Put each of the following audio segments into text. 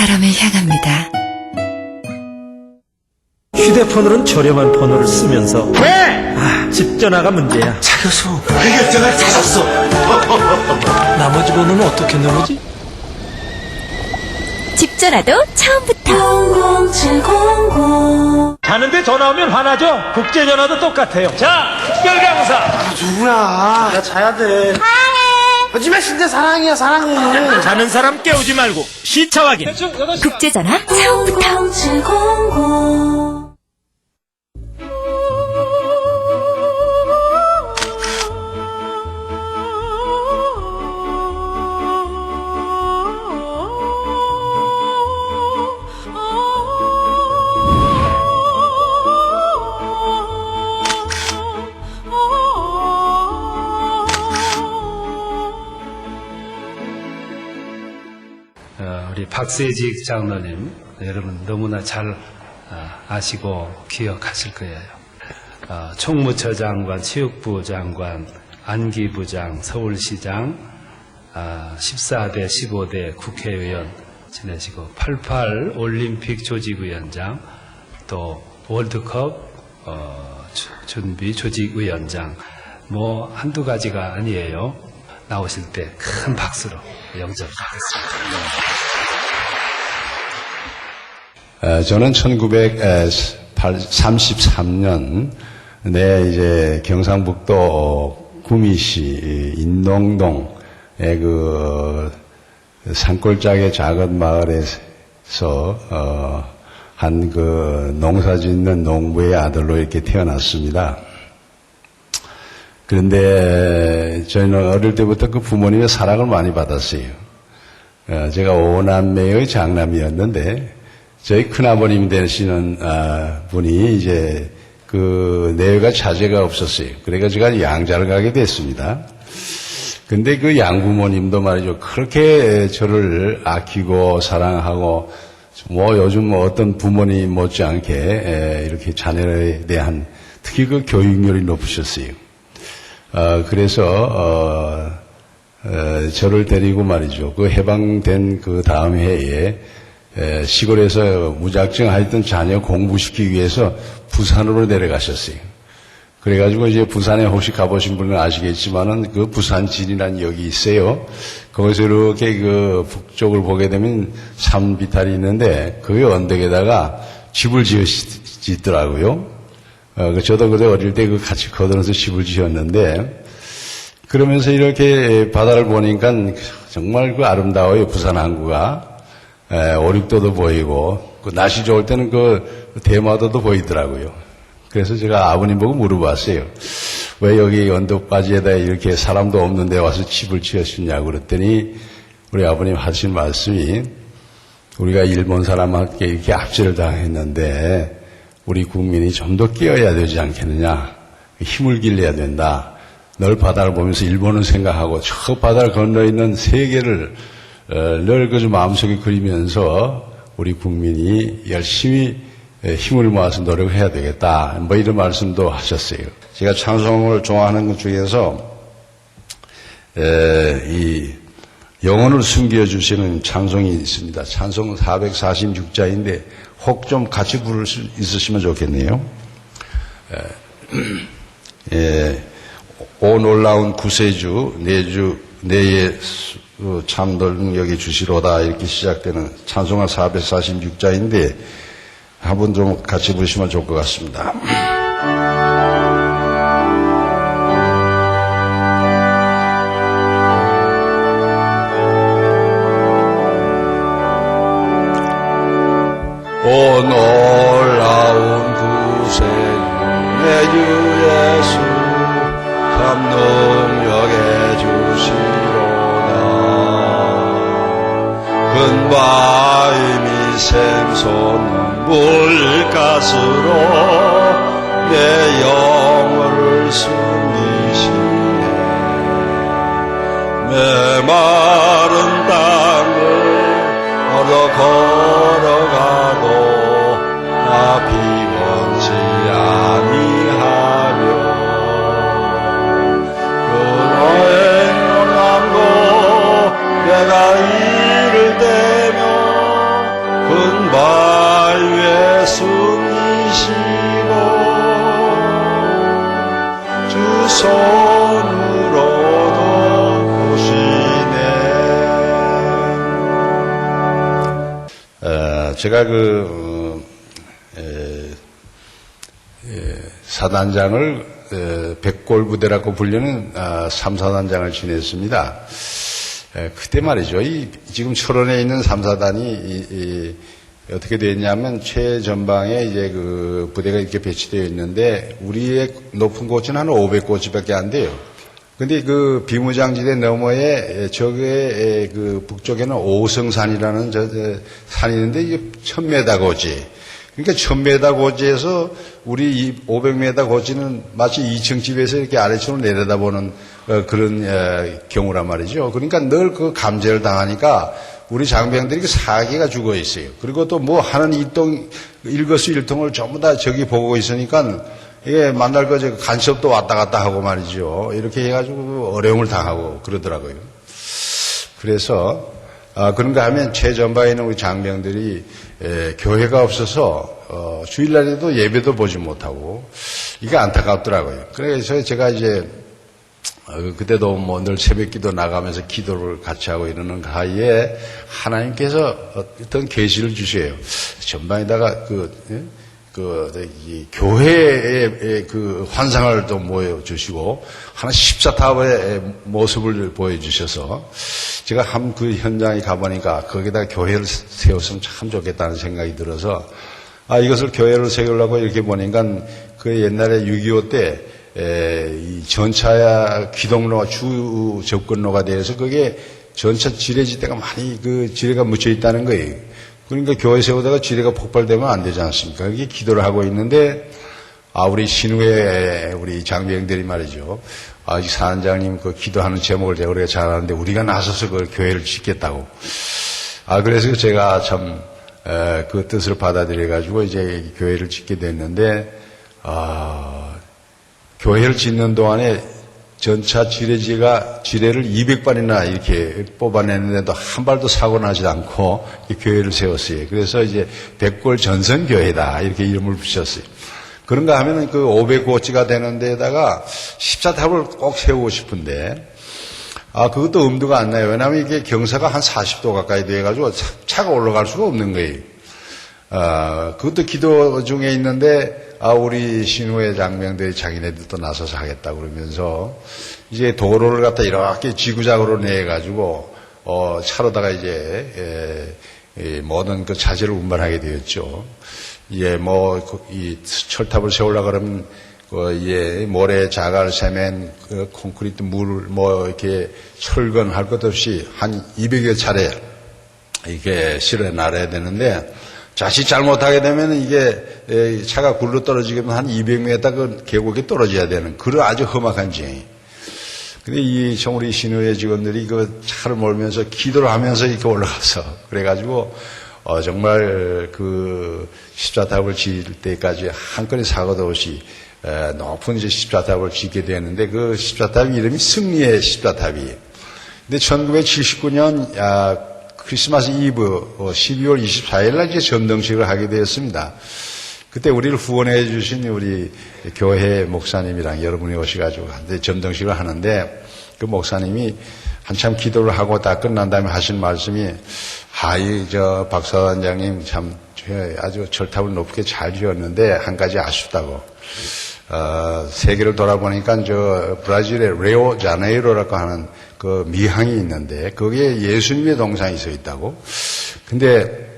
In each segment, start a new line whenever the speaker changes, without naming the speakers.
사람을 향합니다.
휴대폰으로는 저렴한 번호를 쓰면서
왜?
집 전화가 문제야.
차려서 해결책을 찾았어.
나머지 번호는 어떻게 누르지?
집 전화도 처음부터 00700.
자는데 전화 오면 화나죠? 국제전화도 똑같아요. 자, 특별강사.
누구야? 나 자야 돼. 사랑해. 요즘에 진짜 사랑이야, 사랑해.
자는 사람 깨우지 말고 시차 확인.
국제전화 처음부터
00700.
우리 박세직 장로님 여러분 너무나 잘 아시고 기억하실 거예요. 총무처장관, 체육부 장관, 안기부장, 서울시장, 14대, 15대 국회의원 지내시고 88 올림픽 조직위원장, 또 월드컵 준비 조직위원장, 뭐 한두 가지가 아니에요. 나오실 때 큰 박수로 영접하겠습니다.
저는 1933년 이제 경상북도 구미시 인농동의 그 산골짜기 작은 마을에서 한 그 농사 짓는 농부의 아들로 이렇게 태어났습니다. 그런데 저희는 어릴 때부터 그 부모님의 사랑을 많이 받았어요. 제가 5남매의 장남이었는데 저희 큰아버님 되시는 분이 이제 그 내외가 자제가 없었어요. 그래서 제가 양자를 가게 됐습니다. 근데 그 양부모님도 말이죠. 그렇게 저를 아끼고 사랑하고 뭐 요즘 어떤 부모님 못지않게 이렇게 자녀에 대한 특히 그 교육열이 높으셨어요. 그래서 저를 데리고 말이죠. 그 해방된 그 다음 해에 시골에서 무작정 하여튼 자녀 공부시키기 위해서 부산으로 내려가셨어요. 그래가지고 이제 부산에 혹시 가보신 분은 아시겠지만은 그 부산진이라는 역이 있어요. 거기서 이렇게 그 북쪽을 보게 되면 산 비탈이 있는데 그 언덕에다가 집을 짓더라고요. 저도 그때 어릴 때 그 같이 거들어서 집을 지었는데 그러면서 이렇게 바다를 보니까 정말 그 아름다워요. 부산 항구가. 오륙도도 보이고 그 날씨 좋을 때는 그 대마도도 보이더라고요. 그래서 제가 아버님 보고 물어봤어요. 왜 여기 언덕바지에다 이렇게 사람도 없는 데 와서 집을 지으셨냐고 그랬더니 우리 아버님 하신 말씀이 우리가 일본 사람한테 이렇게 압제를 당했는데 우리 국민이 좀 더 깨어야 되지 않겠느냐. 힘을 길러야 된다. 늘 바다를 보면서 일본을 생각하고 저 바다를 건너 있는 세계를 늘 그 마음속에 그리면서 우리 국민이 열심히 힘을 모아서 노력해야 되겠다. 뭐 이런 말씀도 하셨어요. 제가 찬송을 좋아하는 것 중에서 이 영혼을 숨겨주시는 찬송이 있습니다. 찬송 446자인데 혹 좀 같이 부를 수 있으시면 좋겠네요. 오 놀라운 구세주 내 참돌 능력이 주시로다 이렇게 시작되는 찬송가 446자인데 한번 좀 같이 부르시면 좋을 것 같습니다. 오 놀라운 구세주의 주 예수 참 능력의 주시로다 큰 바위 및 샘솟는 물가스로 내 영혼을 숨기시네 메마른 땅을 얻어 걸어가도 나 피곤치 아니하며 그너의 영광도 내가 이를 대며 큰 바위 위에 숨기시고 주 손으로도 보시네. 제가 사단장을 백골부대라고 불리는 3사단장을 지냈습니다. 그때 말이죠. 지금 철원에 있는 3사단이 어떻게 됐냐면 최전방에 이제 그 부대가 이렇게 배치되어 있는데 우리의 높은 고지는 한 500고지밖에 안 돼요. 근데 그 비무장지대 너머에 저게 그 북쪽에는 오성산이라는 산이 있는데 이게 1000m 고지. 그러니까 1000m 고지에서 우리 500m 고지는 마치 2층 집에서 이렇게 아래층으로 내려다보는 그런 경우란 말이죠. 그러니까 늘 그 감제를 당하니까 우리 장병들이 그 사기가 죽어 있어요. 그리고 또 뭐 하는 일거수일통을 전부 다 저기 보고 있으니까 이게 만날 거 간섭도 왔다 갔다 하고 말이죠. 이렇게 해가지고 어려움을 당하고 그러더라고요. 그래서 그런가 하면 최전방에 있는 우리 장병들이 교회가 없어서 주일날에도 예배도 보지 못하고 이게 안타깝더라고요. 그래서 제가 이제 그때도 뭐 늘 새벽기도 나가면서 기도를 같이 하고 이러는 가위에 하나님께서 어떤 계시를 주세요. 전방에다가 이 교회의 그 환상을 또 보여주시고 하나 십자탑의 모습을 보여주셔서 제가 한 그 현장에 가보니까 거기다가 교회를 세웠으면 참 좋겠다는 생각이 들어서 이것을 교회를 세우려고 이렇게 보니까 그 옛날에 6.25 때 이 전차 기동로가 주 접근로가 되어서 그게 전차 지뢰지대가 많이 그 지뢰가 묻혀 있다는 거예요. 그러니까 교회 세우다가 지뢰가 폭발되면 안 되지 않습니까? 이게 기도를 하고 있는데 우리 신우의 우리 장병들이 말이죠. 이 사단장님 그 기도하는 제목을 제가 우리가 잘 아는데 우리가 나서서 그 교회를 짓겠다고. 그래서 제가 참 그 뜻을 받아들여 가지고 이제 교회를 짓게 됐는데 교회를 짓는 동안에 전차 지뢰를 200발이나 이렇게 뽑아내는데도 한 발도 사고 나지 않고 이 교회를 세웠어요. 그래서 이제 백골 전선교회다 이렇게 이름을 붙였어요. 그런가 하면은 그 500고지가 되는 데다가 십자탑을 꼭 세우고 싶은데 그것도 엄두가 안 나요. 왜냐하면 이게 경사가 한 40도 가까이 돼가지고 차가 올라갈 수가 없는 거예요. 그것도 기도 중에 있는데 우리 신우의 장병들이 자기네들도 나서서 하겠다 그러면서 이제 도로를 갖다 이렇게 지구작으로 내가지고 차로다가 이제 모든 그 자재를 운반하게 되었죠. 이제 이 철탑을 세우려고 그러면 모래, 자갈, 세멘, 콘크리트, 물, 이렇게 철근 할 것 없이 한 200여 차례 이렇게 실어 놔야 되는데 자칫 잘못하게 되면 이게 차가 굴러 떨어지게 되면 한 200m 그 계곡에 떨어져야 되는 그런 아주 험악한 지형이. 근데 이 우리 신우의 직원들이 그 차를 몰면서 기도를 하면서 이렇게 올라가서 그래가지고 정말 그 십자탑을 지을 때까지 한 건의 사고도 없이 높은 이제 십자탑을 짓게 되는데 그 십자탑 이름이 승리의 십자탑이에요. 근데 1979년 크리스마스 이브 12월 24일 날 이제 점등식을 하게 되었습니다. 그때 우리를 후원해 주신 우리 교회 목사님이랑 여러분이 오셔가지고 점등식을 하는데 그 목사님이 한참 기도를 하고 다 끝난 다음에 하신 말씀이, 박사관장님 참 아주 철탑을 높게 잘 지었는데 한 가지 아쉽다고. 세계를 돌아보니까 브라질의 리오자네이로라고 하는 그 미항이 있는데 거기에 예수님의 동상이 서 있다고. 근데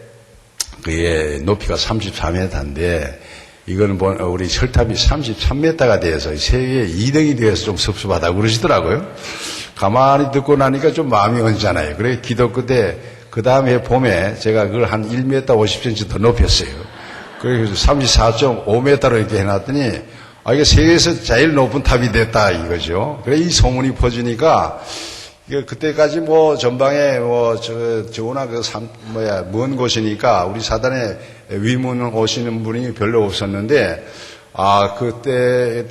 그게 높이가 34m인데 이거는 우리 철탑이 33m가 돼서 세계 2등이 되어서 좀 섭섭하다고 그러시더라고요. 가만히 듣고 나니까 좀 마음이 언짢아요. 그래 기도 끝에 그 다음에 봄에 제가 그걸 한 1m 50cm 더 높였어요. 그래서 34.5m로 이렇게 해놨더니 이게 세계에서 제일 높은 탑이 됐다 이거죠. 그래 이 소문이 퍼지니까 그때까지 전방에 저나 먼 곳이니까 우리 사단에 위문 오시는 분이 별로 없었는데 그때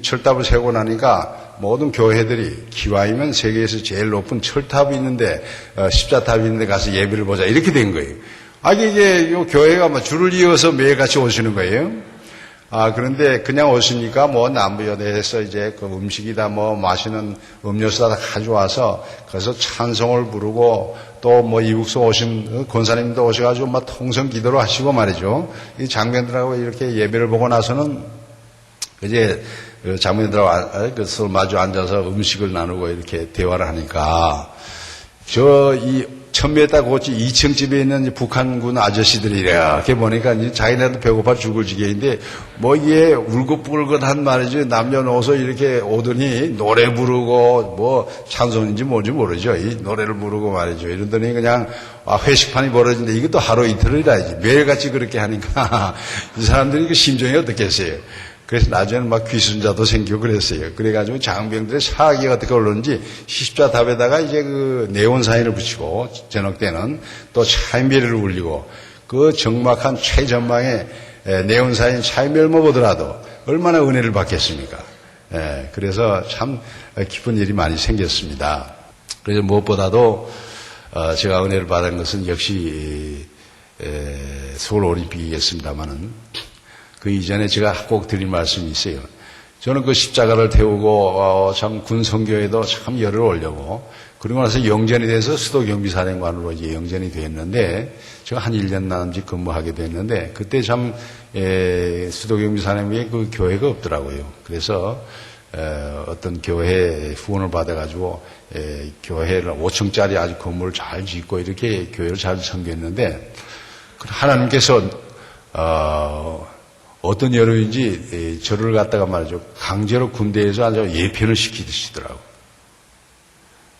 철탑을 세고 나니까 모든 교회들이 기왕이면 세계에서 제일 높은 철탑이 있는데 십자탑이 있는데 가서 예배를 보자 이렇게 된 거예요. 이게 교회가 줄을 이어서 매일같이 오시는 거예요. 그런데 그냥 오시니까 남부여대에서 이제 그 음식이다 마시는 음료수다 가져와서 그래서 찬송을 부르고 또 이국서 오신 권사님도 오셔가지고 통성 기도를 하시고 말이죠. 이 장면들하고 이렇게 예배를 보고 나서는 이제 장면들하고 서로 마주 앉아서 음식을 나누고 이렇게 대화를 하니까 이 1000m 고치 2층 집에 있는 북한군 아저씨들이 이렇게 보니까 이제 자기네도 배고파 죽을 지경인데 이게 울긋불긋한 말이죠. 남녀노소 이렇게 오더니 노래 부르고 찬송인지 뭔지 모르죠. 이 노래를 부르고 말이죠. 이러더니 그냥 회식판이 벌어진데 이것도 하루 이틀이라지 매일같이 그렇게 하니까 이 사람들이 심정이 어떻겠어요. 그래서 나중에는 귀순자도 생기고 그랬어요. 그래가지고 장병들의 사악이 어떻게 올랐는지 십자탑에다가 이제 네온사인을 붙이고 저녁 때는 또 차인별을 울리고 그 적막한 최전방에 네온사인 차인별만 보더라도 얼마나 은혜를 받겠습니까? 그래서 참 기쁜 일이 많이 생겼습니다. 그래서 무엇보다도 제가 은혜를 받은 것은 역시 서울올림픽이겠습니다마는 그 이전에 제가 꼭 드린 말씀이 있어요. 저는 그 십자가를 태우고 참 군성교에도 참 열을 올려고 그리고 나서 영전이 돼서 수도경비사령관으로 이제 영전이 됐는데 제가 한 1년 남짓 근무하게 됐는데 그때 참 수도경비사령관에 그 교회가 없더라고요. 그래서 어떤 교회 후원을 받아가지고 교회를 5층짜리 아주 건물을 잘 짓고 이렇게 교회를 잘 섬겼는데 하나님께서 어떤 여론인지 저를 갖다가 말이죠. 강제로 군대에서 아주 예편을 시키시더라고요.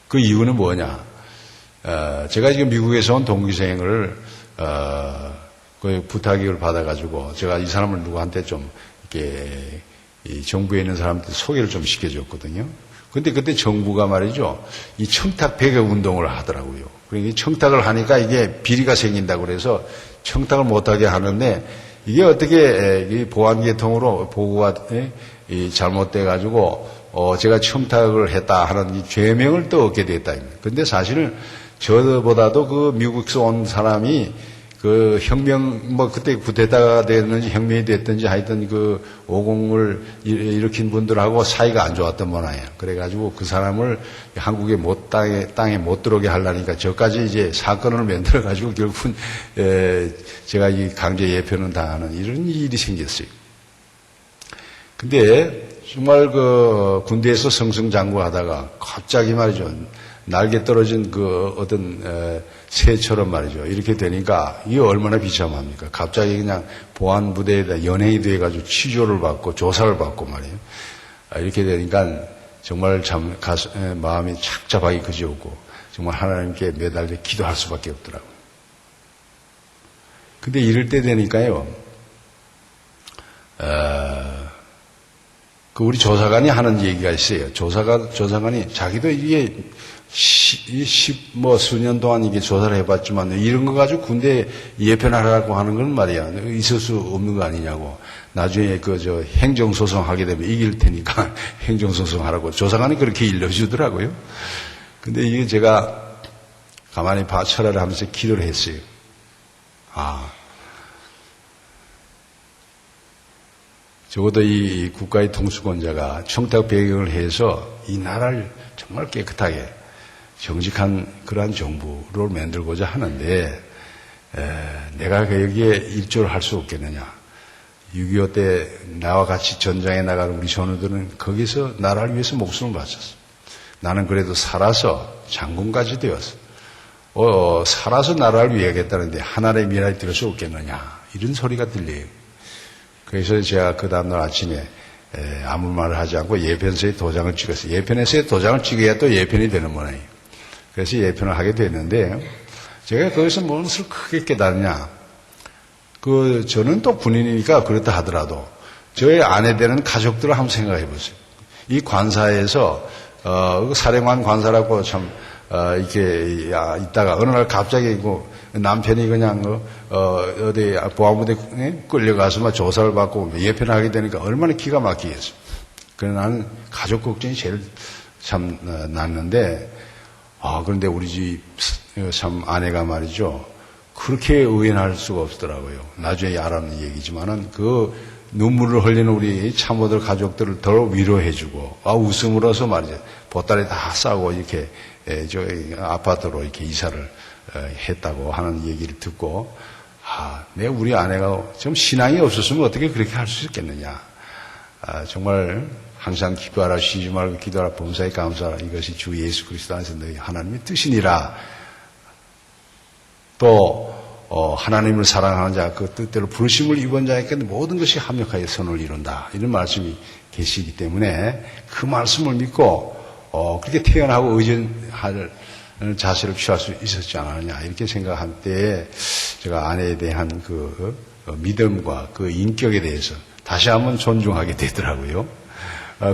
그 이유는 뭐냐. 제가 지금 미국에서 온 동기생을, 그 부탁을 받아가지고 제가 이 사람을 누구한테 좀 이렇게 이 정부에 있는 사람한테 소개를 좀 시켜줬거든요. 근데 그때 정부가 말이죠. 이 청탁 배격 운동을 하더라고요. 그러니까 청탁을 하니까 이게 비리가 생긴다고 그래서 청탁을 못하게 하는데 이게 어떻게 보안계통으로 보고가 잘못돼가지고 제가 청탁을 했다 하는 이 죄명을 또 얻게 됐다. 근데 사실은 저보다도 그 미국에서 온 사람이 그 혁명 그때 쿠데타가 됐는지 혁명이 됐든지 하여튼 그 오공을 일으킨 분들하고 사이가 안 좋았던 모양이에요. 그래가지고 그 사람을 한국에 땅에 못 들어오게 하려니까 저까지 이제 사건을 만들어가지고 결국은 제가 이 강제 예편을 당하는 이런 일이 생겼어요. 근데 정말 그 군대에서 승승장구하다가 갑자기 말이죠. 날개 떨어진 그 어떤 새처럼 말이죠. 이렇게 되니까 이게 얼마나 비참합니까? 갑자기 그냥 보안 부대에다 연행이 돼가지고 치조를 받고 조사를 받고 말이에요. 이렇게 되니까 정말 참 마음이 착잡하게 그지없고 정말 하나님께 매달려 기도할 수밖에 없더라고요. 근데 이럴 때 되니까요. 그 우리 조사관이 하는 얘기가 있어요. 조사관이 자기도 이게 수년 동안 이게 조사를 해봤지만 이런 거 가지고 군대 예편하라고 하는 건 말이야. 있을 수 없는 거 아니냐고. 나중에 행정소송 하게 되면 이길 테니까 행정소송 하라고 조사관이 그렇게 일러주더라고요. 근데 이게 제가 가만히 철회를 하면서 기도를 했어요. 적어도 이 국가의 통수권자가 청탁 배경을 해서 이 나라를 정말 깨끗하게 정직한 그러한 정부를 만들고자 하는데 내가 여기에 일조를 할 수 없겠느냐. 6.25 때 나와 같이 전장에 나가는 우리 전우들은 거기서 나라를 위해서 목숨을 바쳤어. 나는 그래도 살아서 장군까지 되었어. 살아서 나라를 위하겠다는데 하나님의 미랄이 들을 수 없겠느냐. 이런 소리가 들려요. 그래서 제가 그 다음날 아침에 아무 말을 하지 않고 예편서에 도장을 찍었어요. 예편에서의 도장을 찍어야 또 예편이 되는 모양이에요. 그래서 예편을 하게 됐는데 제가 거기서 무엇을 크게 깨달으냐. 저는 또 군인이니까 그렇다 하더라도 저의 아내 되는 가족들을 한번 생각해 보세요. 이 관사에서 사령관 관사라고 참 이렇게 있다가 어느 날 갑자기 남편이 그냥 어디 보안부대 끌려가서 막 조사를 받고 예편을 하게 되니까 얼마나 기가 막히겠어요. 그래서 나는 가족 걱정이 제일 참 났는데 그런데 우리 집 참 아내가 말이죠. 그렇게 의연할 수가 없더라고요. 나중에 알았는 얘기지만은 그 눈물을 흘리는 우리 참모들 가족들을 더 위로해주고 웃음으로써 말이죠. 보따리 다 싸고 이렇게 저희 아파트로 이렇게 이사를 했다고 하는 얘기를 듣고 우리 아내가 좀 신앙이 없었으면 어떻게 그렇게 할 수 있겠느냐. 정말 항상 기도하라 쉬지 말고 기도하라 범사에 감사하라 이것이 주 예수 그리스도 안에서 너희 하나님의 뜻이니라. 또 하나님을 사랑하는 자 그 뜻대로 부르심을 입은 자에게 모든 것이 합력하여 선을 이룬다. 이런 말씀이 계시기 때문에 그 말씀을 믿고 그렇게 태어나고 의존할 자세를 취할 수 있었지 않았느냐 이렇게 생각할 때에 제가 아내에 대한 그 믿음과 그 인격에 대해서 다시 한번 존중하게 되더라고요.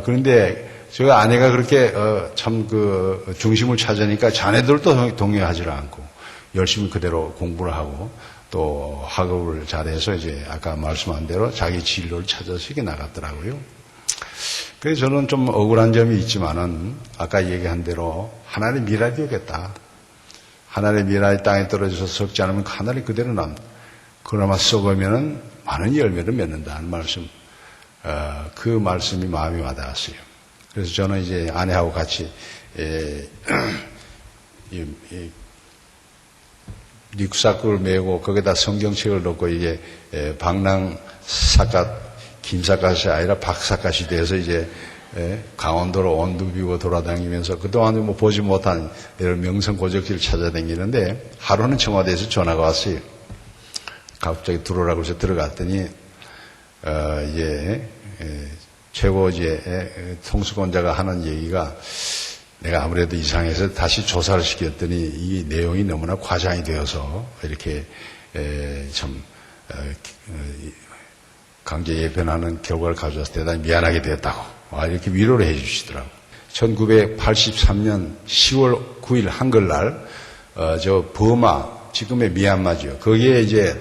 그런데 제가 아내가 그렇게 참 그 중심을 찾으니까 자네들도 동요하지 않고 열심히 그대로 공부를 하고 또 학업을 잘해서 이제 아까 말씀한 대로 자기 진로를 찾아서 이렇게 나갔더라고요. 그래서 저는 좀 억울한 점이 있지만은 아까 얘기한 대로 하나님의 미랄이 오겠다. 하나님의 미랄이 땅에 떨어져서 썩지 않으면 하늘이 그대로 남다. 그나마 썩으면은 많은 열매를 맺는다는 말씀. 그 말씀이 마음에 와닿았어요. 그래서 저는 이제 아내하고 같이 릭사크를 메고 거기다 성경책을 넣고 이제 방랑사갓 김사갓이 아니라 박사갓이 돼서 이제 강원도로 온두비고 돌아다니면서 그동안 뭐 보지 못한 이런 명성고적지를 찾아다니는데 하루는 청와대에서 전화가 왔어요. 갑자기 들어오라고 해서 들어갔더니 최고 통수권자가 하는 얘기가 내가 아무래도 이상해서 다시 조사를 시켰더니 이 내용이 너무나 과장이 되어서 이렇게 참 강제 예편하는 결과를 가져와서 대단히 미안하게 되었다고 이렇게 위로를 해 주시더라고요. 1983년 10월 9일 한글날 저 버마 지금의 미얀마죠. 거기에 이제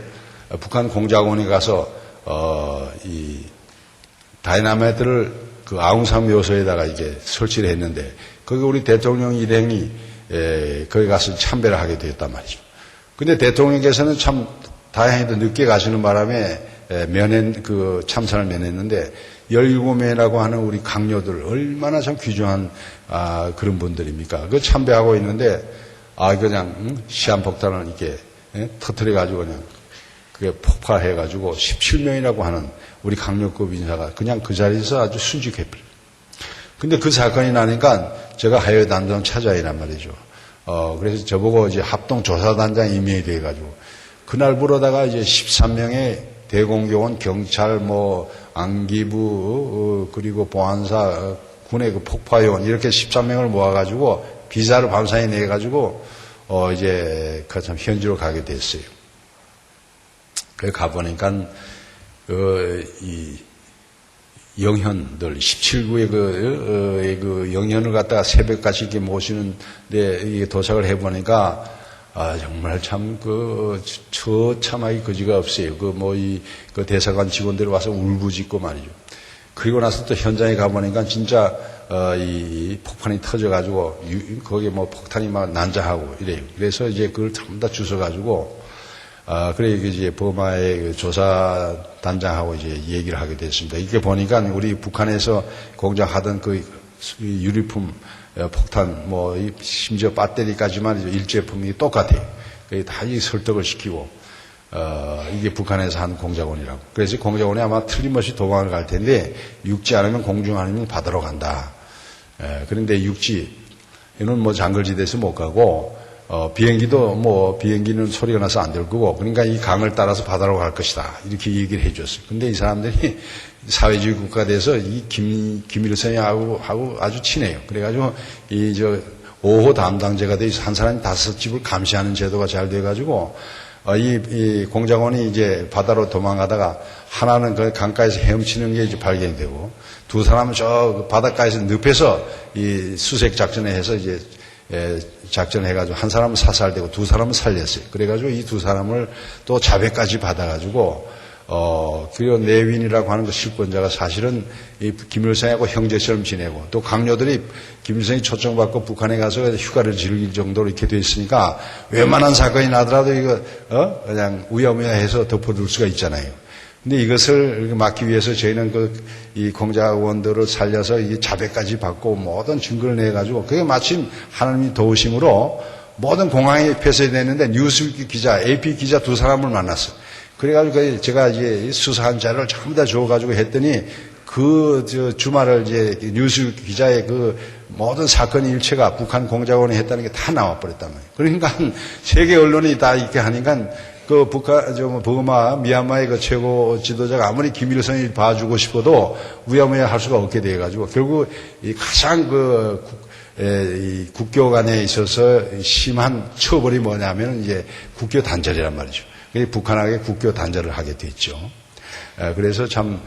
북한 공작원에 가서 이 다이나마이트를 그 아웅산 묘소에다가 이게 설치를 했는데 거기 우리 대통령 일행이 거기 가서 참배를 하게 되었단 말이죠. 근데 대통령께서는 참 다행히도 늦게 가시는 바람에 참선을 면했는데 17명이라고 하는 우리 강요들 얼마나 참 귀중한 그런 분들입니까? 그 참배하고 있는데 그냥 시한폭탄을 이렇게 터뜨려가지고 그냥 그게 폭발해가지고 17명이라고 하는 우리 강력급 인사가 그냥 그 자리에서 아주 순직해버려요. 근데 그 사건이 나니까 제가 하회단장 찾아이란 말이죠. 그래서 저보고 이제 합동조사단장 임명이 돼가지고 그날 부르다가 이제 13명의 대공교원, 경찰, 안기부, 그리고 보안사, 군의 그 폭파요원 이렇게 13명을 모아가지고 비자를 밤사이 내가지고 이제 그 참 현지로 가게 됐어요. 그래 가보니까 이 영현들 17구의 그 영현을 갖다가 새벽까지 이렇게 모시는데 도착을 해보니까 정말 참 처참하게 거지가 없어요. 그 대사관 직원들이 와서 울부짖고 말이죠. 그리고 나서 또 현장에 가보니까 진짜 이 폭탄이 터져가지고 거기에 폭탄이 막 난자하고 이래요. 그래서 이제 그걸 전부 다 주워가지고 그래 이제 버마의 조사 단장하고 이제 얘기를 하게 됐습니다. 이렇게 보니까 우리 북한에서 공작하던 그 유리품 폭탄, 심지어 배터리까지만 일제품이 똑같아요. 다 이 설득을 시키고, 이게 북한에서 한 공작원이라고. 그래서 공작원이 아마 틀림없이 도망을 갈 텐데, 육지 아니면 공중 아니면 바다로 간다. 그런데 육지는 장거리지대에서 못 가고, 비행기는 소리가 나서 안 될 거고, 그러니까 이 강을 따라서 바다로 갈 것이다. 이렇게 얘기를 해줬어요. 근데 이 사람들이 사회주의 국가 돼서 이 김일성하고 아주 친해요. 그래가지고, 5호 담당자가 돼 있어. 한 사람이 5집을 감시하는 제도가 잘 돼가지고, 이 공작원이 이제 바다로 도망가다가 하나는 그 강가에서 헤엄치는 게 이제 발견이 되고, 두 사람은 저 바닷가에서 늪에서 이 수색 작전을 해서 이제 작전을 해가지고 한 사람은 사살되고 두 사람은 살렸어요. 그래가지고 이 두 사람을 또 자백까지 받아가지고, 그리고 내윈이라고 하는 그 실권자가 사실은 이 김일성하고 형제처럼 지내고 또 강요들이 김일성이 초청받고 북한에 가서 휴가를 즐길 정도로 이렇게 돼 있으니까 웬만한 사건이 나더라도 이거, 그냥 우야무야해서 덮어둘 수가 있잖아요. 근데 이것을 막기 위해서 저희는 이 공작원들을 살려서 이 자백까지 받고 모든 증거를 내가지고 그게 마침 하나님이 도우심으로 모든 공항에 폐쇄됐는데 뉴스위크 기자, AP 기자 두 사람을 만났어요. 그래가지고 제가 이제 수사한 자료를 전부 다 줘가지고 했더니 주말을 이제 뉴스위크 기자의 그 모든 사건 일체가 북한 공작원이 했다는 게 다 나와버렸단 말이에요. 그러니까 세계 언론이 다 이렇게 하니까 버마, 미얀마의 그 최고 지도자가 아무리 김일성이 봐주고 싶어도 우야무야 할 수가 없게 돼가지고 결국 이 가장 이 국교 간에 있어서 심한 처벌이 뭐냐면 이제 국교 단절이란 말이죠. 북한하고 국교 단절을 하게 됐죠. 그래서 참,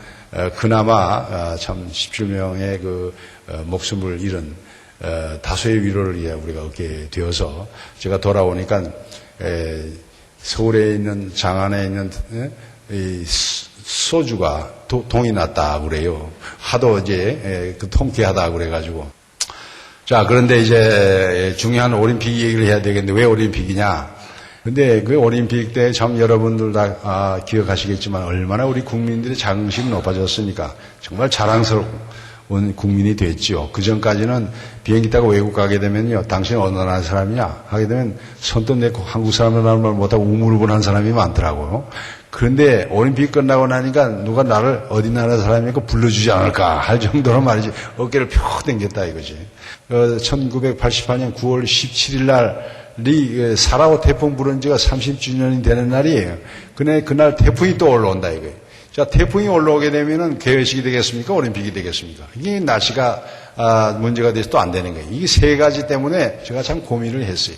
그나마 참 17명의 목숨을 잃은 다소의 위로를 우리가 얻게 되어서 제가 돌아오니까 서울에 있는 장안에 있는 이 소주가 동이 났다 그래요. 하도 이제 통쾌하다 그래가지고. 자, 그런데 이제 중요한 올림픽 얘기를 해야 되겠는데 왜 올림픽이냐? 근데 그 올림픽 때 참 여러분들 다 기억하시겠지만 얼마나 우리 국민들의 자긍심이 높아졌습니까? 정말 자랑스러운 국민이 됐죠. 그 전까지는 비행기 타고 외국 가게 되면요, 당신은 어느 나라 사람이냐 하게 되면 손톱 내고 한국 사람이라는 말 못하고 우물우물한 사람이 많더라고요. 그런데 올림픽 끝나고 나니까 누가 나를 어디 나라 사람이니까 불러주지 않을까 할 정도로 말이지 어깨를 펴 당겼다 이거지. 1988년 9월 17일 날이 사라오 태풍 불은 지가 30주년이 되는 날이에요. 그날 태풍이 또 올라온다 이거예요. 자, 태풍이 올라오게 되면은 개회식이 되겠습니까? 올림픽이 되겠습니까? 이게 날씨가 문제가 돼서 또 안 되는 거예요. 이 세 가지 때문에 제가 참 고민을 했어요.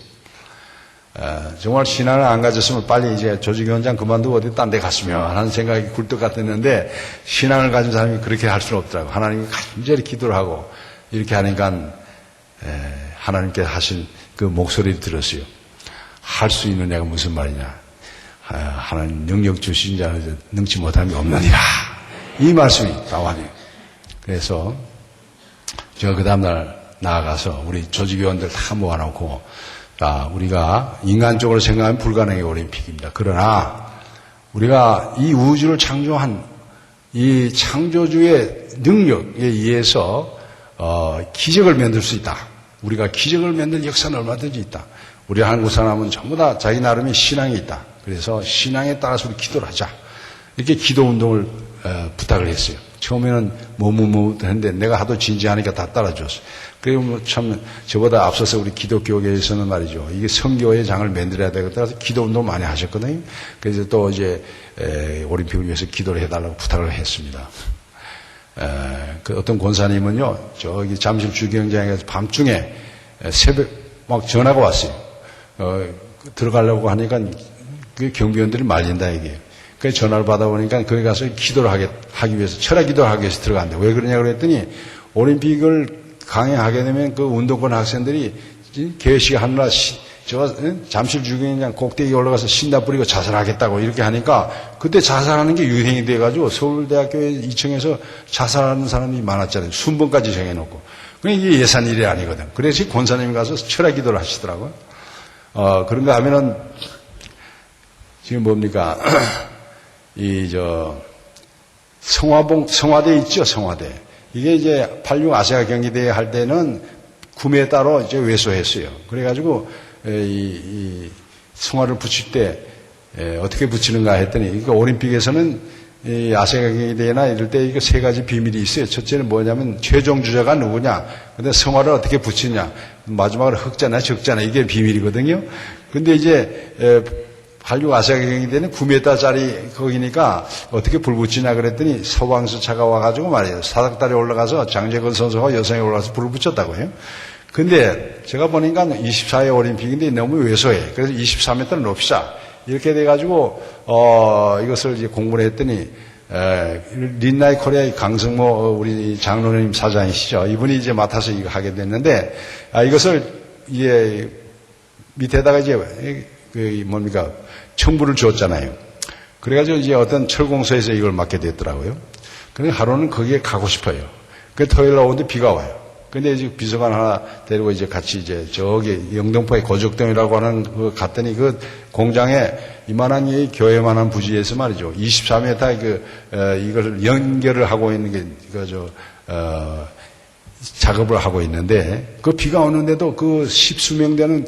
정말 신앙을 안 가졌으면 빨리 이제 조직위원장 그만두고 어디 딴 데 갔으면 하는 생각이 굴뚝 같았는데 신앙을 가진 사람이 그렇게 할 수는 없더라고요. 하나님이 간절히 기도를 하고 이렇게 하니까 하나님께 하신 그 목소리를 들었어요. 할 수 있느냐가 무슨 말이냐. 하나님 능력 주신 자 능치 못함이 없느니라. 이 말씀이 나와요. 그래서 제가 그 다음날 나아가서 우리 조직위원들 다 모아놓고 우리가 인간적으로 생각하면 불가능의 올림픽입니다. 그러나 우리가 이 우주를 창조한 이 창조주의 능력에 의해서 기적을 만들 수 있다. 우리가 기적을 만들 역사는 얼마든지 있다. 우리 한국 사람은 전부 다 자기 나름의 신앙이 있다. 그래서 신앙에 따라서 우리 기도를 하자. 이렇게 기도 운동을 부탁을 했어요. 처음에는 했는데 내가 하도 진지하니까 다 따라줬어요. 그리고 참 저보다 앞서서 우리 기독교계에서는 말이죠. 이게 선교의 장을 만들어야 되겠다. 그래서 기도 운동 많이 하셨거든요. 그래서 또 이제 올림픽을 위해서 기도를 해달라고 부탁을 했습니다. 그 어떤 권사님은요, 저기 잠실 주경장에서 밤중에 새벽 막 전화가 왔어요. 들어가려고 하니까 그 경비원들이 말린다 이게. 그래서 전화를 받아보니까 거기 가서 기도를 하기 위해서 철학 기도를 하기 위해서 들어간다. 왜 그러냐고 그랬더니 올림픽을 강행하게 되면 그 운동권 학생들이 개회식 하느라 잠실 주경장 꼭대기 올라가서 신나 뿌리고 자살하겠다고 이렇게 하니까 그때 자살하는 게 유행이 돼가지고 서울대학교에 2층에서 자살하는 사람이 많았잖아요. 순번까지 정해놓고. 이게 예산 일이 아니거든. 그래서 권사님이 가서 철학 기도를 하시더라고요. 그런가 하면은 지금 뭡니까? 성화대 있죠, 성화대. 이게 이제 86 아시아 경기대회 할 때는 구매에 따라 이제 외소했어요. 그래가지고 이 성화를 붙일 때 어떻게 붙이는가 했더니 그러니까 올림픽에서는 이 아시아 대회나 이럴 때 이거 세 가지 비밀이 있어요. 첫째는 뭐냐면 최종 주자가 누구냐. 근데 성화를 어떻게 붙이냐. 마지막으로 흑자나 적자나 이게 비밀이거든요. 근데 이제 86 아시아 경기대회는 9m짜리 거기니까 어떻게 불 붙이냐 그랬더니 서광수 차가 와가지고 말이에요. 사닥다리 올라가서 장재건 선수가 여성에 올라가서 불을 붙였다고 해요. 근데 제가 보니까 24회 올림픽인데 너무 왜소해. 그래서 23m를 높이자. 이렇게 돼가지고, 이것을 이제 공부를 했더니, 린나이 코리아의 강성모 우리 장로님 사장이시죠. 이분이 이제 맡아서 이거 하게 됐는데, 이것을 이제 밑에다가 이제, 뭡니까, 청부를 줬잖아요. 그래가지고 이제 어떤 철공소에서 이걸 맡게 됐더라고요. 그런데 하루는 거기에 가고 싶어요. 그 토요일 날 오는데 비가 와요. 근데 이제 비서관 하나 데리고 이제 같이 이제 저기 영등포의 고적동이라고 하는 그 갔더니 그 공장에 이만한 이 교회만한 부지에서 말이죠. 24m 이걸 연결을 하고 있는 게 작업을 하고 있는데 그 비가 오는데도 그 십수명 되는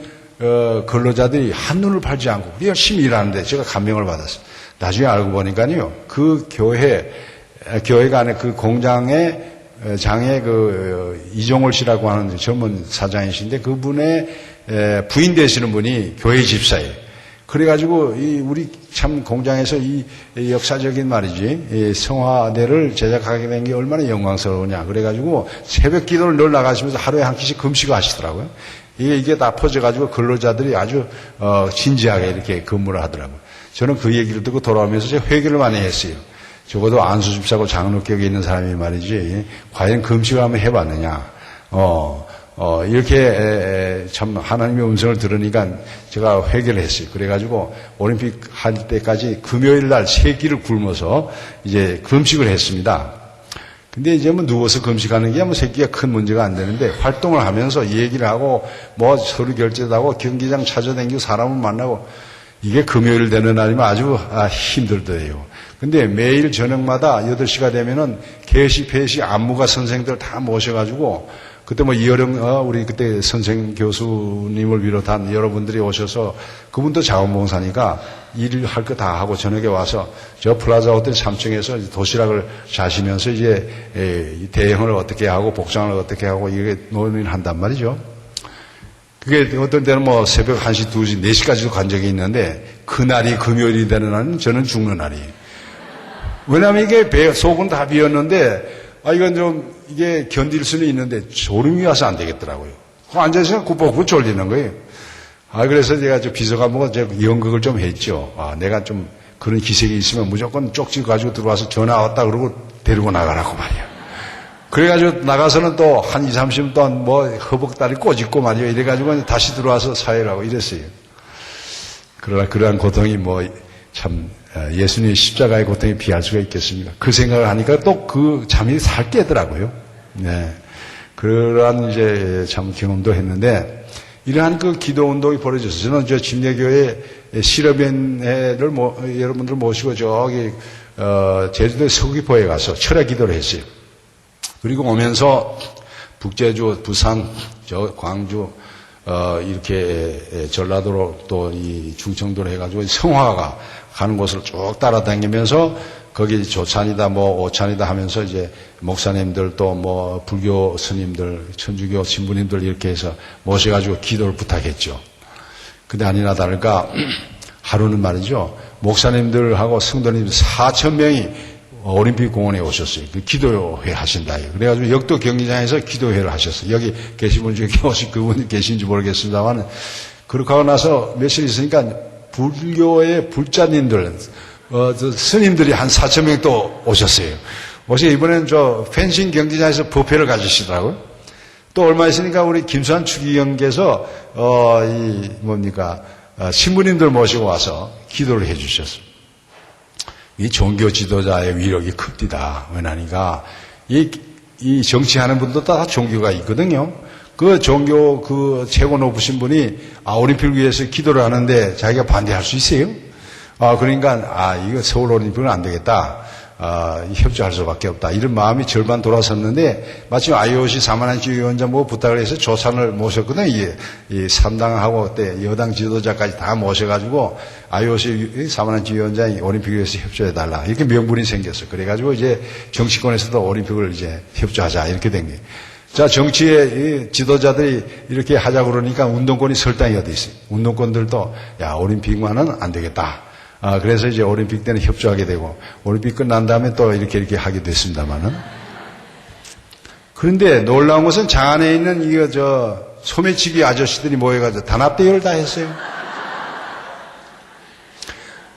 근로자들이 한눈을 팔지 않고 열심히 일하는데 제가 감명을 받았어요. 나중에 알고 보니까요. 그 교회가 안에 그 공장에 장에 이종월 씨라고 하는 젊은 사장이신데 그분의 부인 되시는 분이 교회 집사예요. 그래가지고 우리 참 공장에서 이 역사적인 말이지 이 성화대를 제작하게 된 게 얼마나 영광스러우냐. 그래가지고 새벽 기도를 늘 나가시면서 하루에 한 끼씩 금식을 하시더라고요. 이게 다 퍼져가지고 근로자들이 아주 진지하게 이렇게 근무를 하더라고요. 저는 그 얘기를 듣고 돌아오면서 제가 회개를 많이 했어요. 적어도 안수 집사고 장로격에 있는 사람이 말이지, 과연 금식을 한번 해봤느냐. 이렇게 참 하나님의 음성을 들으니까 제가 회개를 했어요. 그래가지고 올림픽 할 때까지 금요일 날 3끼를 굶어서 이제 금식을 했습니다. 근데 이제 뭐 누워서 금식하는 게 뭐 3끼가 큰 문제가 안 되는데 활동을 하면서 얘기를 하고 뭐 서류 결제도 하고 경기장 찾아다니고 사람을 만나고 이게 금요일 되는 날이면 아주 힘들더래요. 근데 매일 저녁마다 8시가 되면은 개시, 폐시, 안무가 선생들 다 모셔가지고 그때 뭐 이어령, 우리 그때 선생 교수님을 비롯한 여러분들이 오셔서 그분도 자원봉사니까 일을 할 거 다 하고 저녁에 와서 저 플라자 호텔 3층에서 도시락을 자시면서 이제 대형을 어떻게 하고 복장을 어떻게 하고 이게 논의를 한단 말이죠. 그게 어떤 때는 뭐 새벽 1시, 2시, 4시까지도 간 적이 있는데 그날이 금요일이 되는 날은 저는 죽는 날이에요. 왜냐하면 이게 속은 다 비었는데, 이건 좀, 이게 견딜 수는 있는데, 졸음이 와서 안 되겠더라고요. 앉아서 굽고 졸리는 거예요. 그래서 제가 비서관 보고 연극을 좀 했죠. 내가 좀 그런 기색이 있으면 무조건 쪽지 가지고 들어와서 전화 왔다 그러고 데리고 나가라고 말이야. 그래가지고 나가서는 또 한 2, 30분 동안 뭐 허벅다리 꼬집고 말이야. 이래가지고 다시 들어와서 사회라고 이랬어요. 그러나 그러한 고통이 뭐 참, 예수님의 십자가의 고통에 비할 수가 있겠습니까? 그 생각을 하니까 또 그 잠이 살 깨더라고요. 네. 그러한 이제 참 경험도 했는데, 이러한 그 기도 운동이 벌어졌어요. 저는 저 침례교회 실업연회를 여러분들 모시고 저기, 제주도 서귀포에 가서 철야 기도를 했어요. 그리고 오면서 북제주, 부산, 광주, 이렇게 전라도로 또 이 충청도로 해가지고 성화가 가는 곳을 쭉 따라다니면서 거기 조찬이다 뭐 오찬이다 하면서 이제 목사님들 또 뭐 불교 스님들, 천주교 신부님들 이렇게 해서 모셔가지고 기도를 부탁했죠. 근데 아니나 다를까 하루는 말이죠. 목사님들하고 성도님들 4,000명이 올림픽 공원에 오셨어요. 그 기도회 하신다. 그래가지고 역도 경기장에서 기도회를 하셨어요. 여기 계신 분 중에 혹시 그분이 계신지 모르겠습니다만, 그렇게 하고 나서 며칠 있으니까 불교의 불자님들, 스님들이 한 4,000명 또 오셨어요. 혹시 이번엔 저 펜싱 경기장에서 부페를 가지시더라고요. 또 얼마 있으니까 우리 김수환 추기경께서, 신부님들 모시고 와서 기도를 해 주셨어요. 이 종교 지도자의 위력이 큽니다. 왜냐니까 이 정치하는 분도 다 종교가 있거든요. 그 종교 그 최고 높으신 분이 올림픽을 위해서 기도를 하는데 자기가 반대할 수 있어요? 그러니까 이거 서울 올림픽은 안 되겠다. 협조할 수밖에 없다. 이런 마음이 절반 돌아섰는데 마침 IOC 사만한지 위원장 뭐 부탁을 해서 조산을 모셨거든요. 이 3당하고 그때 여당 지도자까지 다 모셔가지고 IOC 사만한지 위원장이 올림픽에 대해서 협조해달라. 이렇게 명분이 생겼어요. 그래가지고 이제 정치권에서도 올림픽을 이제 협조하자. 이렇게 된 거예요. 자, 정치의 지도자들이 이렇게 하자고 그러니까 운동권이 설당이 어디 있어요. 운동권들도 야, 올림픽만은 안 되겠다. 그래서 이제 올림픽 때는 협조하게 되고, 올림픽 끝난 다음에 또 이렇게 하게 됐습니다만은. 그런데 놀라운 것은 장안에 있는 소매치기 아저씨들이 모여가지고 단합대회를 다 했어요.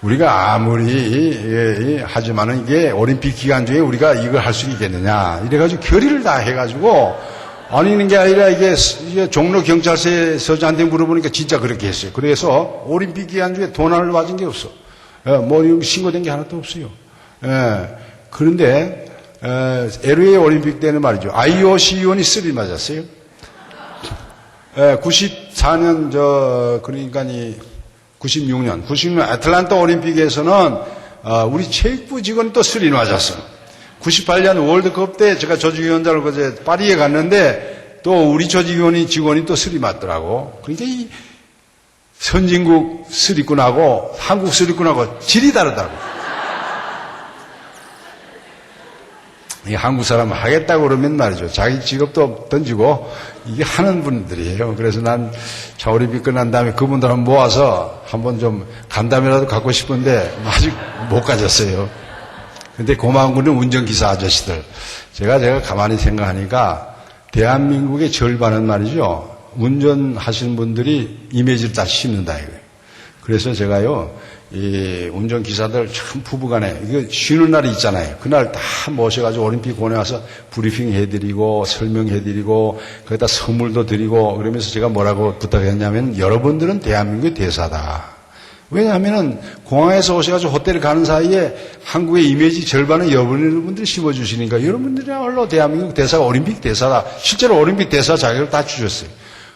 우리가 아무리 하지만은 이게 올림픽 기간 중에 우리가 이걸 할 수 있겠느냐. 이래가지고 결의를 다 해가지고, 아니는 게 아니라 이게 종로 경찰서 서장한테 물어보니까 진짜 그렇게 했어요. 그래서 올림픽 기간 중에 돈을 맞은 게 없어. 뭐 신고된 게 하나도 없어요. 그런데 LA 올림픽 때는 말이죠. IOC 위원이 3 맞았어요. 94년 그러니까 96년 애틀란타 올림픽에서는 우리 체육부 직원이 또 3 맞았어. 98년 월드컵 때 제가 조직위원장을 그제 파리에 갔는데 또 우리 조직위원이 직원이 또 3 맞더라고. 그러니까 이 선진국 수리꾼하고 한국 수리꾼하고 질이 다르다고. 이 한국 사람 하겠다고 그러면 말이죠. 자기 직업도 던지고 이게 하는 분들이에요. 그래서 난 올림픽 끝난 다음에 그분들 한번 모아서 한번 좀 간담회라도 갖고 싶은데 아직 못 가졌어요. 근데 고마운 거는 운전기사 아저씨들. 제가 가만히 생각하니까 대한민국의 절반은 말이죠. 운전하시는 분들이 이미지를 다 심는다 이거예요. 그래서 제가요, 이 운전기사들 참 부부간에, 이거 쉬는 날이 있잖아요. 그날 다 모셔가지고 올림픽 공원에 와서 브리핑 해드리고, 설명해드리고, 거기다 선물도 드리고, 그러면서 제가 뭐라고 부탁했냐면, 여러분들은 대한민국의 대사다. 왜냐하면은, 공항에서 오셔가지고 호텔에 가는 사이에 한국의 이미지 절반은 여러분들이 심어주시니까, 여러분들이야말로 대한민국 대사가 올림픽 대사다. 실제로 올림픽 대사 자격을 다 주셨어요.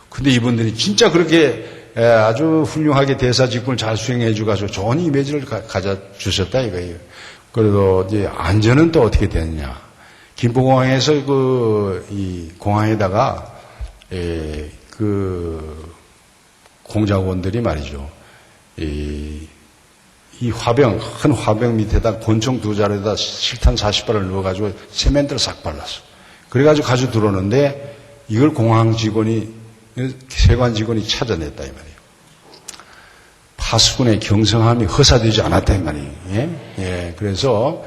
근데 이분들이 진짜 그렇게 아주 훌륭하게 대사 직분을 잘 수행해 주가지고 좋은 이미지를 가져주셨다 이거예요. 그래도 이제 안전은 또 어떻게 되느냐. 김포공항에서 이 공항에다가 공작원들이 말이죠. 이 화병, 큰 화병 밑에다 권총 2자루에다 실탄 40발을 넣어가지고 세멘트를 싹 발랐어. 그래가지고 가지고 들어오는데 이걸 공항 직원이 세관 직원이 찾아냈다 이 말이에요. 파수꾼의 경성함이 허사되지 않았다 이 말이에요. 예, 그래서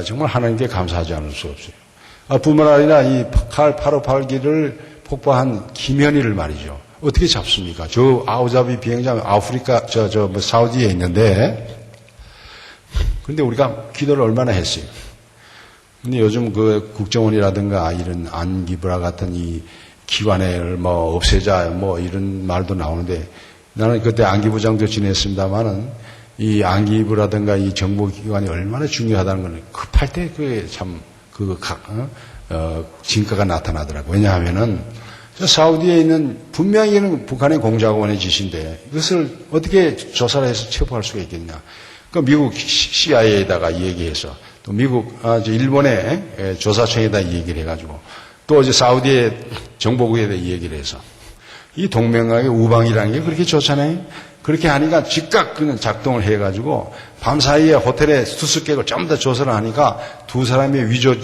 정말 하나님께 감사하지 않을 수 없어요. 뿐만 아니라 이 칼 858기를 폭파한 김현희를 말이죠. 어떻게 잡습니까? 저 아부자비 비행장 아프리카 사우디에 있는데, 근데 우리가 기도를 얼마나 했어요. 근데 요즘 국정원이라든가 이런 안기부라 같은 이 기관을 없애자 이런 말도 나오는데, 나는 그때 안기부장도 지냈습니다만은 이 안기부라든가 이 정보기관이 얼마나 중요하다는 걸 급할 때 그게 참 진가가 나타나더라고요. 왜냐하면은 저 사우디에 있는 분명히 북한의 공작원의 짓인데 이것을 어떻게 조사를 해서 체포할 수가 있겠냐. 그 미국 CIA에다가 얘기해서 또 미국 일본의 조사청에다 얘기를 해가지고 또 이제 사우디의 정보국에다 얘기를 해서 이 동맹국의 우방이라는 게 그렇게 좋잖아요. 그렇게 하니까 즉각 그냥 작동을 해가지고 밤사이에 호텔에 수수께끼를 전부 다 조사를 하니까 두 사람의 위조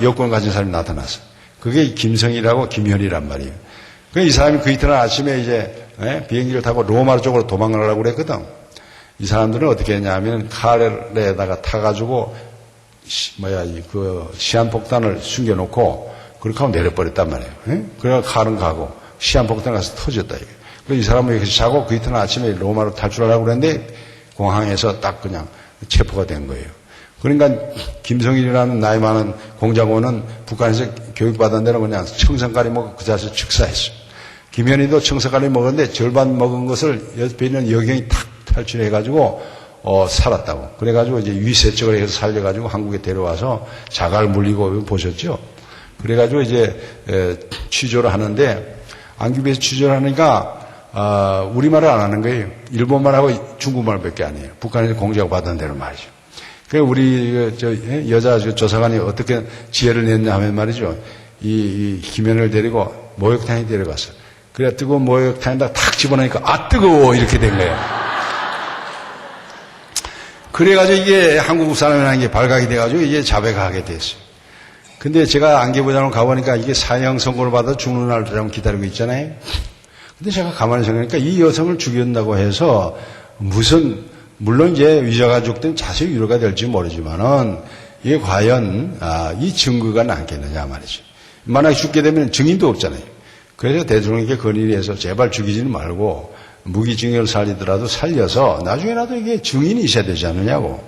여권 가진 사람이 나타났어요. 그게 김성이라고 김현이란 말이에요. 이 사람이 그 이튿날 아침에 이제 비행기를 타고 로마 쪽으로 도망가려고 그랬거든. 이 사람들은 어떻게 했냐면 카레에다가 타가지고 시한폭탄을 숨겨놓고 그렇게 하고 내려버렸단 말이에요. 그래서 칼은 가고 시한폭탄 가서 터졌다. 이 사람은 여기서 자고 그 이튿날 아침에 로마로 탈출하려고 그랬는데 공항에서 딱 그냥 체포가 된 거예요. 그러니까 김성일이라는 나이 많은 공작원은 북한에서 교육받은 데는 그냥 청산가리 먹고 그 자리에서 즉사했어요. 김현희도 청산가리 먹었는데 절반 먹은 것을 옆에 있는 여경이 탁 탈출해가지고 살았다고. 그래가지고 이제 위세척을 해서 살려가지고 한국에 데려와서 자갈 물리고 보셨죠? 그래가지고 이제 취조를 하는데 안기부에서 취조를 하니까 우리말을 안 하는 거예요. 일본말하고 중국말밖에 안 해요. 북한에서 공작받은 대로 말이죠. 그 우리 여자 조사관이 어떻게 지혜를 냈냐 하면 말이죠. 이 김연을 데리고 목욕탕에 데려갔어. 그래 뜨거운 목욕탕에다 탁 집어넣으니까 아 뜨거워 이렇게 된 거예요. 그래가지고 이게 한국 사람이라는 게 발각이 돼가지고 이게 자백을 하게 됐어요. 근데 제가 안개부장으로 가보니까 이게 사형 선고를 받아 죽는 날을 기다리고 있잖아요. 근데 제가 가만히 생각하니까 이 여성을 죽였다고 해서 물론 이제 위자가족들은 자세히 위로가 될지 모르지만은 이게 과연 이 증거가 남겠느냐 말이죠. 만약에 죽게 되면 증인도 없잖아요. 그래서 대통령에게 건의를 해서 제발 죽이지는 말고 무기징역을 살리더라도 살려서 나중에라도 이게 증인이 있어야 되지 않느냐고.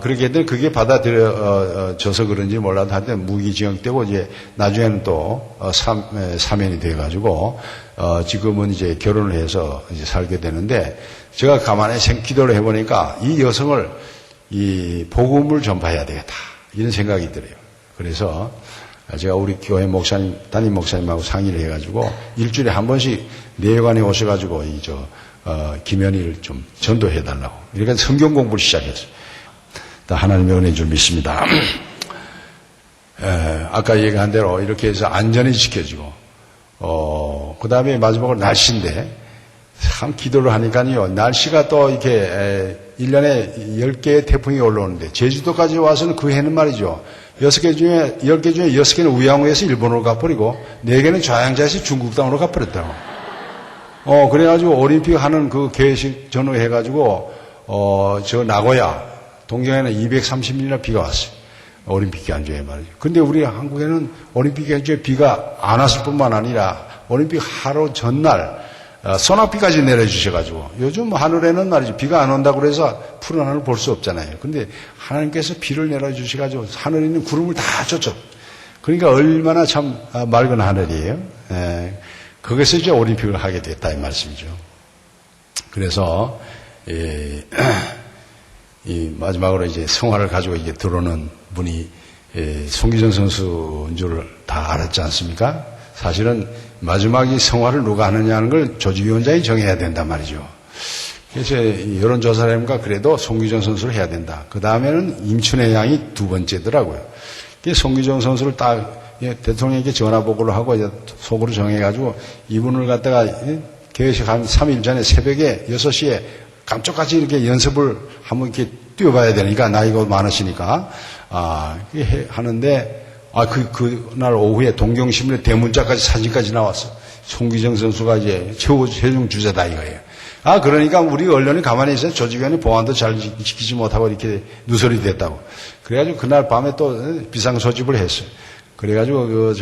그렇게 했더니 그게 받아들여져서 그런지 몰라도 하여튼 무기징역 되고 이제 나중에는 또 사면이 돼가지고 지금은 이제 결혼을 해서 이제 살게 되는데 제가 가만히 기도를 해보니까 이 여성을 이 복음을 전파해야 되겠다 이런 생각이 들어요. 그래서 제가 우리 교회 목사님, 담임 목사님하고 상의를 해가지고 일주일에 한 번씩 내관에 오셔가지고 김연희를 좀 전도해달라고 이렇게 성경 공부를 시작했어요. 하나님의 은혜인 줄 믿습니다. 아까 얘기한 대로 이렇게 해서 안전히 지켜지고, 그 다음에 마지막으로 날씨인데, 참 기도를 하니까요, 날씨가 또 이렇게 1년에 10개의 태풍이 올라오는데, 제주도까지 와서는 그 해는 말이죠. 10개 중에 6개는 우양우에서 일본으로 가버리고, 4개는 좌양자에서 중국 땅으로 가버렸다고. 그래가지고 올림픽 하는 그 계획식 전후해가지고, 저 나고야, 동경에는 230mm 비가 왔어요. 올림픽 기간중에 말이죠. 근데 우리 한국에는 올림픽 기간중에 비가 안 왔을 뿐만 아니라 올림픽 하루 전날 소낙비까지 내려주셔가지고 요즘 하늘에는 말이죠. 비가 안 온다고 그래서 푸른 하늘을 볼 수 없잖아요. 근데 하나님께서 비를 내려주셔가지고 하늘에 있는 구름을 다 쫓죠. 그러니까 얼마나 참 맑은 하늘이에요. 거기서 이제 올림픽을 하게 됐다 이 말씀이죠. 그래서 이 마지막으로 이제 성화를 가지고 이제 들어오는 분이 송기정 선수인 줄 다 알았지 않습니까? 사실은 마지막에 성화를 누가 하느냐는 걸 조직위원장이 정해야 된단 말이죠. 그래서 여론조사를 해보니까 그래도 송기정 선수를 해야 된다. 그 다음에는 임춘혜 양이 두 번째더라고요. 송기정 선수를 딱 대통령에게 전화보고를 하고 이제 속으로 정해가지고 이분을 갖다가 개회식 한 3일 전에 새벽에 6시에 깜짝같이 이렇게 연습을 한번 이렇게 뛰어봐야 되니까, 나이가 많으시니까, 하는데, 그날 오후에 동경신문에 대문자까지 사진까지 나왔어. 송기정 선수가 이제 최종 주자다 이거예요. 그러니까 우리 언론이 가만히 있어요. 조직위원회 보안도 잘 지키지 못하고 이렇게 누설이 됐다고. 그래가지고 그날 밤에 또 비상소집을 했어요. 그래가지고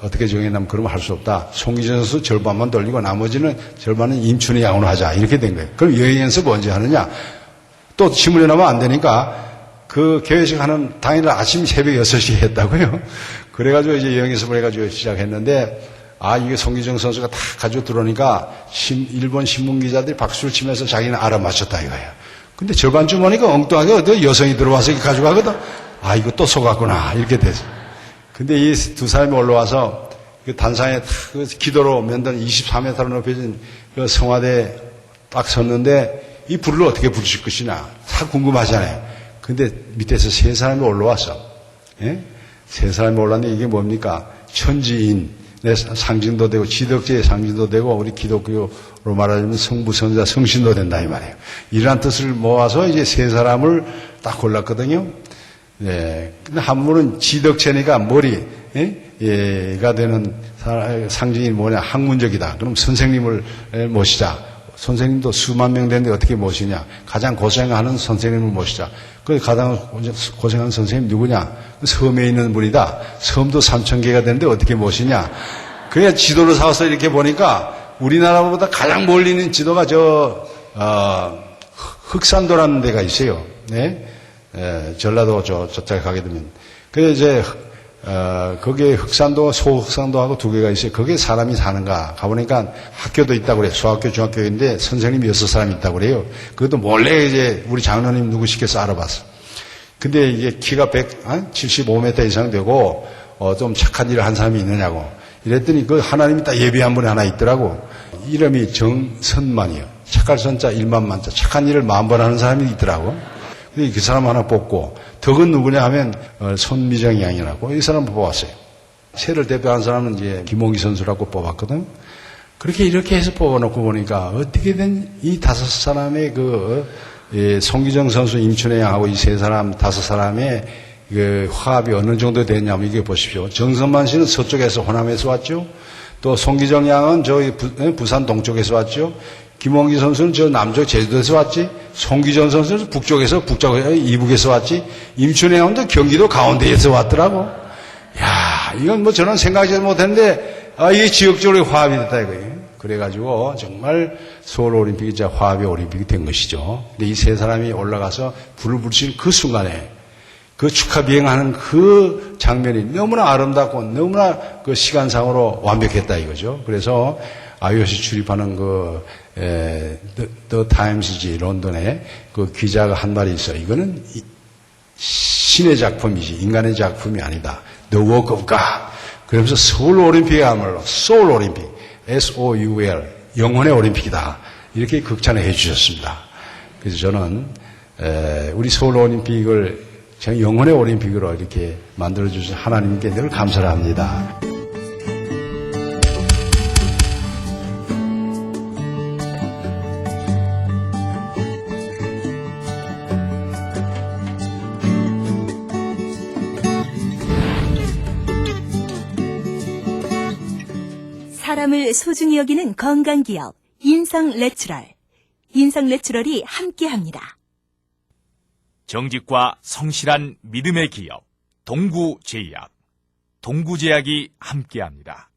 어떻게 정했냐면 그러면 할 수 없다. 송기정 선수 절반만 돌리고 나머지는 절반은 임춘희 양으로 하자. 이렇게 된 거예요. 그럼 여행 연습 언제 하느냐? 또 신문에 나면 안 되니까 그 개회식 하는 당일 아침 새벽 6시에 했다고요. 그래가지고 이제 여행 연습을 해가지고 시작했는데 이게 송기정 선수가 다 가지고 들어오니까 일본 신문 기자들이 박수를 치면서 자기는 알아맞혔다 이거예요. 근데 절반쯤 오니까 엉뚱하게 여성이 들어와서 이렇게 가져가거든. 이거 또 속았구나. 이렇게 됐어. 근데 이 두 사람이 올라와서 그 단상에 그 기도로 면던 24m로 높여진 그 성화대에 딱 섰는데 이 불을 어떻게 부르실 것이냐 다 궁금하잖아요. 근데 밑에서 세 사람이 올라왔어. 세 사람이 올라왔는데 이게 뭡니까? 천지인의 상징도 되고 지덕제의 상징도 되고 우리 기독교로 말하자면 성부, 성자, 성신도 된다 이 말이에요. 이러한 뜻을 모아서 이제 세 사람을 딱 골랐거든요. 근데 한 분은 지덕체니까 머리가 되는 상징이 뭐냐? 학문적이다. 그럼 선생님을 모시자. 선생님도 수만 명 되는데 어떻게 모시냐? 가장 고생하는 선생님을 모시자. 그 가장 고생하는 선생님 누구냐? 섬에 있는 분이다. 섬도 3,000개가 되는데 어떻게 모시냐? 그래야 지도를 사와서 이렇게 보니까 우리나라보다 가장 멀리 있는 지도가 흑산도라는 데가 있어요. 전라도 저쪽에 가게 되면. 그래서 이제, 거기에 흑산도, 소흑산도하고 두 개가 있어요. 거기에 사람이 사는가. 가보니까 학교도 있다고 그래요. 소학교, 중학교인데 선생님이 6사람 있다고 그래요. 그것도 몰래 이제 우리 장로님 누구 시켜서 알아봤어. 근데 이게 키가 175m 이상 되고, 좀 착한 일을 한 사람이 있느냐고. 이랬더니 그 하나님이 딱 예비한 분이 하나 있더라고. 이름이 정선만이요. 착할 선자 1만 만자. 착한 일을 10,000번 하는 사람이 있더라고. 근데 그 사람 하나 뽑고, 덕은 누구냐 하면, 손미정 양이라고, 이 사람 뽑았어요. 새를 대표한 사람은 이제 김홍기 선수라고 뽑았거든. 그렇게 이렇게 해서 뽑아놓고 보니까 어떻게든 이 5사람의 송기정 선수, 임춘혜 양하고 이 3사람, 5사람의 그 화합이 어느 정도 됐냐면 이게 보십시오. 정선만 씨는 서쪽에서 호남에서 왔죠. 또 송기정 양은 저기 부산 동쪽에서 왔죠. 김홍기 선수는 저 남쪽 제주도에서 왔지. 송기정 선수는 북쪽에서 이북에서 왔지. 임춘혜 양도 경기도 가운데에서 왔더라고. 야, 이건 뭐 저는 생각하지 못했는데 이게 지역적으로 화합이 됐다 이거예요. 그래가지고 정말 서울올림픽이 진짜 화합의 올림픽이 된 것이죠. 근데 이 3사람이 올라가서 불을 붙이는 그 순간에 그 축하 비행하는 그 장면이 너무나 아름답고 너무나 그 시간상으로 완벽했다 이거죠. 그래서 IOC 출입하는 The Times지 런던에 그 기자가 한 말이 있어. 이거는 신의 작품이지 인간의 작품이 아니다. The work of God. 그러면서 서울올림픽이야말로 소울올림픽, SOUL, 영혼의 올림픽이다. 이렇게 극찬을 해 주셨습니다. 그래서 저는 우리 서울올림픽을 영혼의 올림픽으로 이렇게 만들어주신 하나님께 늘 감사를 합니다.
사람을 소중히 여기는 건강기업 인성내추럴. 인성내추럴이 함께합니다.
정직과 성실한 믿음의 기업 동구제약, 동구제약이 함께합니다.